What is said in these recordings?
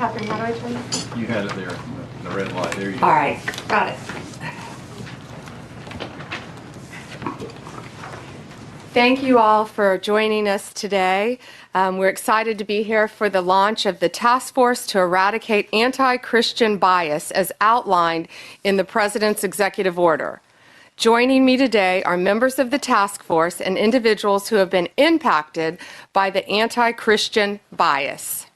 Catherine, how do I turn this? You had it there, the red light. There you go. All right, got it. Thank you all for joining us today. We're excited to be here for the launch of the Task Force to Eradicate Anti-Christian Bias as outlined in the President's Executive Order. Joining me today are members of the task force and individuals who have been impacted by the anti-Christian bias.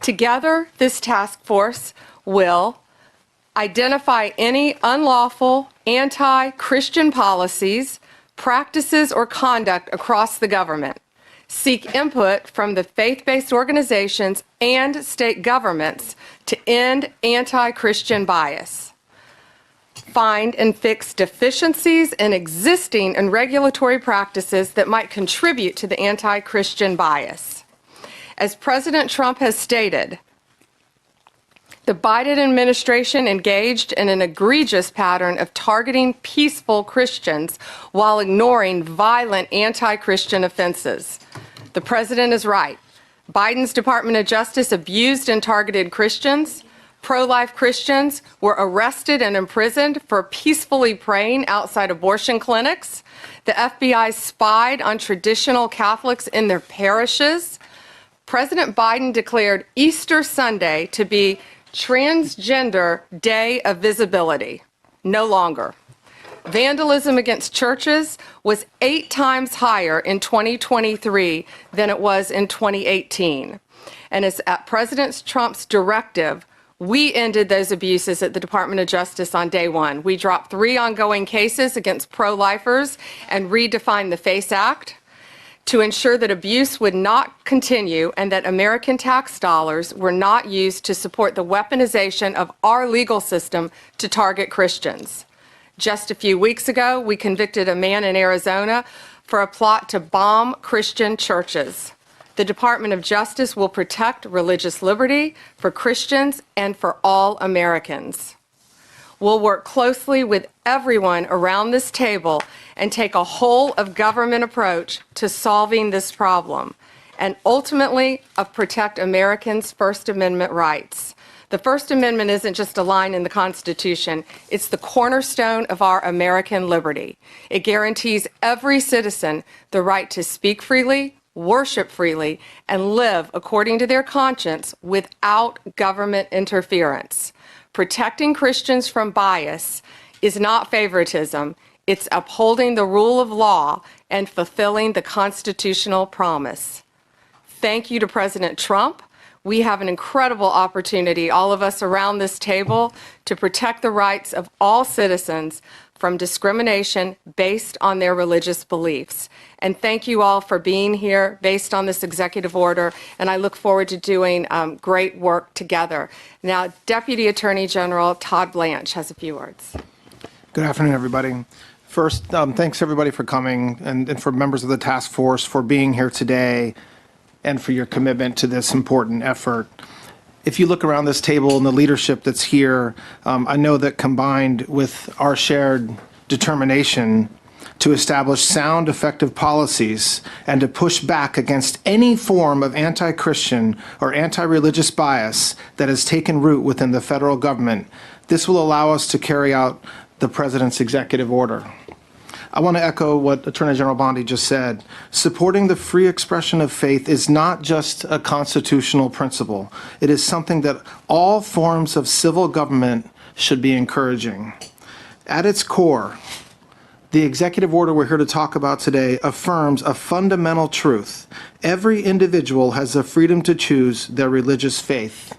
Together, this task force will identify any unlawful anti-Christian policies, practices, or conduct across the government, seek input from the faith-based organizations and state governments to end anti-Christian bias, find and fix deficiencies in existing and regulatory practices that might contribute to the anti-Christian bias. As President Trump has stated, the Biden administration engaged in an egregious pattern of targeting peaceful Christians while ignoring violent anti-Christian offenses. The president is right. Biden's Department of Justice abused and targeted Christians. Pro-life Christians were arrested and imprisoned for peacefully praying outside abortion clinics. The FBI spied on traditional Catholics in their parishes. President Biden declared Easter Sunday to be Transgender Day of Visibility. No longer. Vandalism against churches was 8 times higher in 2023 than it was in 2018. And it's at President Trump's directive, we ended those abuses at the Department of Justice on day one. We dropped 3 ongoing cases against pro-lifers and redefined the FACE Act to ensure that abuse would not continue and that American tax dollars were not used to support the weaponization of our legal system to target Christians. Just a few weeks ago, we convicted a man in Arizona for a plot to bomb Christian churches. The Department of Justice will protect religious liberty for Christians and for all Americans. We'll work closely with everyone around this table and take a whole-of-government approach to solving this problem, and ultimately protect Americans' First Amendment rights. The First Amendment isn't just a line in the Constitution. It's the cornerstone of our American liberty. It guarantees every citizen the right to speak freely, worship freely, and live according to their conscience without government interference. Protecting Christians from bias is not favoritism. It's upholding the rule of law and fulfilling the constitutional promise. Thank you to President Trump. We have an incredible opportunity, all of us around this table, to protect the rights of all citizens from discrimination based on their religious beliefs. And thank you all for being here based on this executive order, and I look forward to doing great work together. Now, Deputy Attorney General Todd Blanche has a few words. Good afternoon, everybody. First, thanks everybody for coming and for members of the task force for being here today and for your commitment to this important effort. If you look around this table and the leadership that's here, I know that combined with our shared determination to establish sound, effective policies and to push back against any form of anti-Christian or anti-religious bias that has taken root within the federal government, this will allow us to carry out the President's executive order. I want to echo what Attorney General Bondi just said. Supporting the free expression of faith is not just a constitutional principle. It is something that all forms of civil government should be encouraging. At its core, the executive order we're here to talk about today affirms a fundamental truth. Every individual has the freedom to choose their religious faith.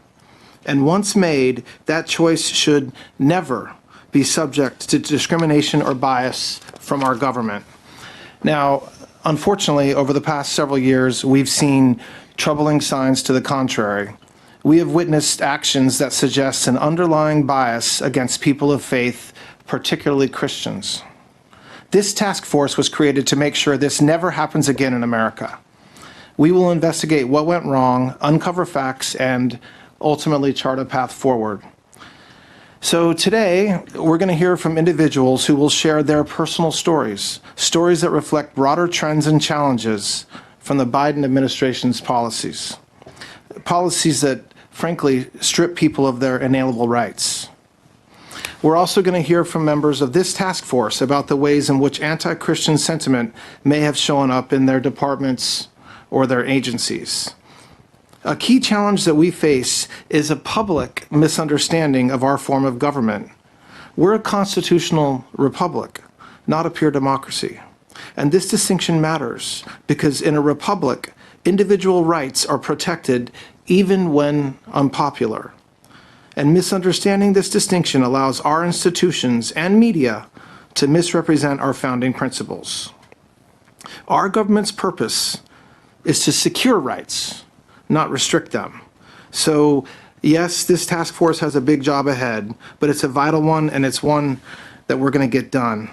And once made, that choice should never be subject to discrimination or bias from our government. Now, unfortunately, over the past several years, we've seen troubling signs to the contrary. We have witnessed actions that suggest an underlying bias against people of faith, particularly Christians. This task force was created to make sure this never happens again in America. We will investigate what went wrong, uncover facts, and ultimately chart a path forward. So today, we're going to hear from individuals who will share their personal stories, stories that reflect broader trends and challenges from the Biden administration's policies. policies that, frankly, strip people of their inalienable rights. We're also going to hear from members of this task force about the ways in which anti-Christian sentiment may have shown up in their departments or their agencies. A key challenge that we face is a public misunderstanding of our form of government. We're a constitutional republic, not a pure democracy. And this distinction matters because in a republic, individual rights are protected even when unpopular. And misunderstanding this distinction allows our institutions and media to misrepresent our founding principles. Our government's purpose is to secure rights, not restrict them. So, yes, this task force has a big job ahead, but it's a vital one, and it's one that we're going to get done.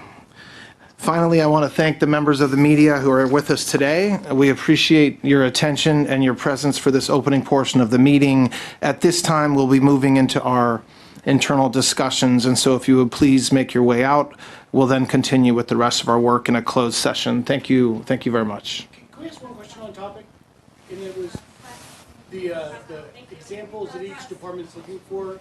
Finally, I want to thank the members of the media who are with us today. We appreciate your attention and your presence for this opening portion of the meeting. At this time, we'll be moving into our internal discussions, and so if you would please make your way out, we'll then continue with the rest of our work in a closed session. Thank you very much. Can we ask one question on topic? And it was the examples that each department's looking for.